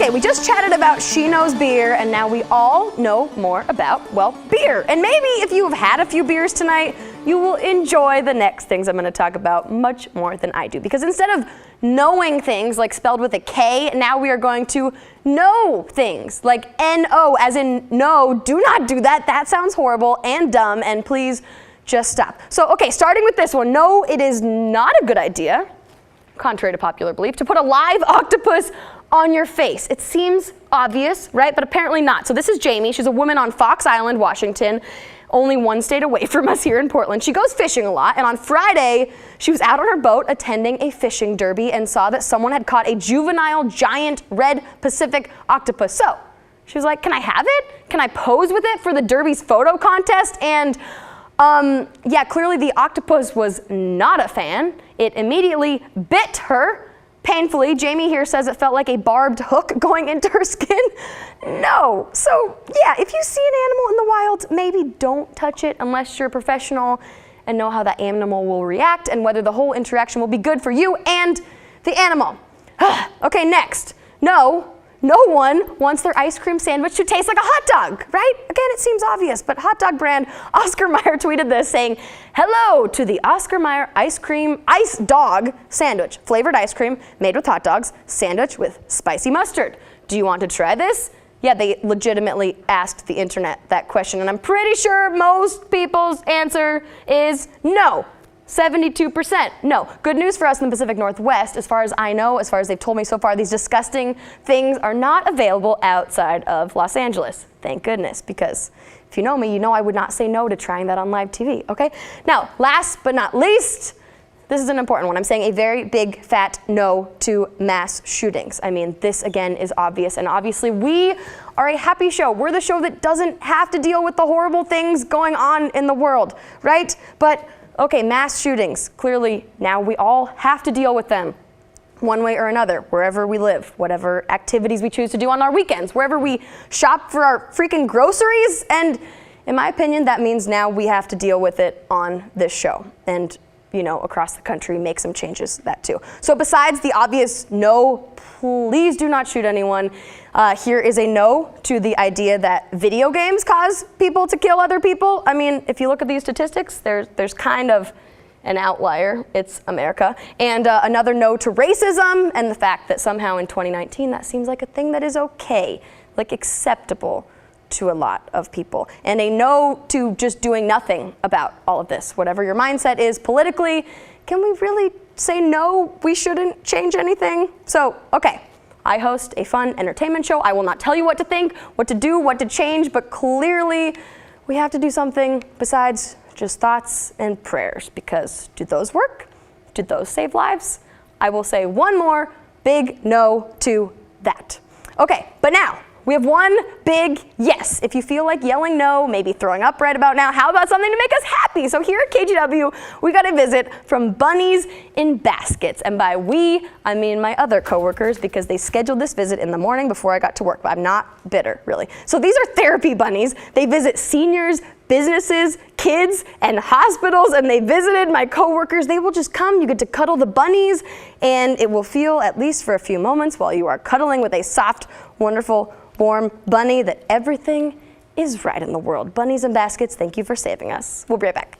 Okay, we just chatted about She Knows Beer, and now we all know more about, well, beer. And maybe if you have had a few beers tonight, you will enjoy the next things I'm going to talk about much more than I do. Because instead of knowing things, like spelled with a K, now we are going to know things, like N-O, as in no, do not do that. That sounds horrible and dumb, and please just stop. So, okay, starting with this one. No, it is not a good idea, contrary to popular belief, to put a live octopus on your face. It seems obvious, right? But apparently not. So this is Jamie. She's a woman on Fox Island, Washington, only one state away from us here in Portland. She goes fishing a lot, and on Friday, she was out on her boat attending a fishing derby and saw that someone had caught a juvenile giant red Pacific octopus. So she was like, can I have it? Can I pose with it for the derby's photo contest? And yeah, clearly the octopus was not a fan. It immediately bit her. Painfully. Jamie here says it felt like a barbed hook going into her skin. No. So yeah, if you see an animal in the wild, maybe don't touch it unless you're a professional and know how that animal will react and whether the whole interaction will be good for you and the animal. Okay, next. No one wants their ice cream sandwich to taste like a hot dog, right? Again, it seems obvious, but hot dog brand Oscar Mayer tweeted this saying, hello to the Oscar Mayer ice dog sandwich, flavored ice cream made with hot dogs, sandwich with spicy mustard. Do you want to try this? Yeah, they legitimately asked the internet that question, and I'm pretty sure most people's answer is no. 72% no. Good news for us in the Pacific Northwest, as far as I know, as far as they've told me so far, these disgusting things are not available outside of Los Angeles. Thank goodness, because if you know me, you know I would not say no to trying that on live TV, okay? Now, last but not least, this is an important one. I'm saying a very big fat no to mass shootings. I mean, this again is obvious, and obviously we are a happy show. We're the show that doesn't have to deal with the horrible things going on in the world, right? But okay, mass shootings, clearly now we all have to deal with them one way or another, wherever we live, whatever activities we choose to do on our weekends, wherever we shop for our freaking groceries. And in my opinion, that means now we have to deal with it on this show and, you know, across the country, make some changes that too. So besides the obvious no, please do not shoot anyone, here is a no to the idea that video games cause people to kill other people. I mean, if you look at these statistics, there's kind of an outlier. It's America. And another no to racism and the fact that somehow in 2019 that seems like a thing that is okay, like acceptable to a lot of people. And a no to just doing nothing about all of this. Whatever your mindset is politically, can we really say no, we shouldn't change anything? So, okay. I host a fun entertainment show. I will not tell you what to think, what to do, what to change, but clearly we have to do something besides just thoughts and prayers, because do those work? Do those save lives? I will say one more big no to that. Okay, but now we have one big yes. If you feel like yelling no, maybe throwing up right about now, how about something to make us happy? So here at KGW, we got a visit from Bunnies in Baskets. And by we, I mean my other coworkers, because they scheduled this visit in the morning before I got to work, but I'm not bitter, really. So these are therapy bunnies. They visit seniors, businesses, kids, and hospitals, and they visited my coworkers. They will just come, you get to cuddle the bunnies, and it will feel, at least for a few moments while you are cuddling with a soft, wonderful, warm bunny, that everything is right in the world. Bunnies in Baskets, thank you for saving us. We'll be right back.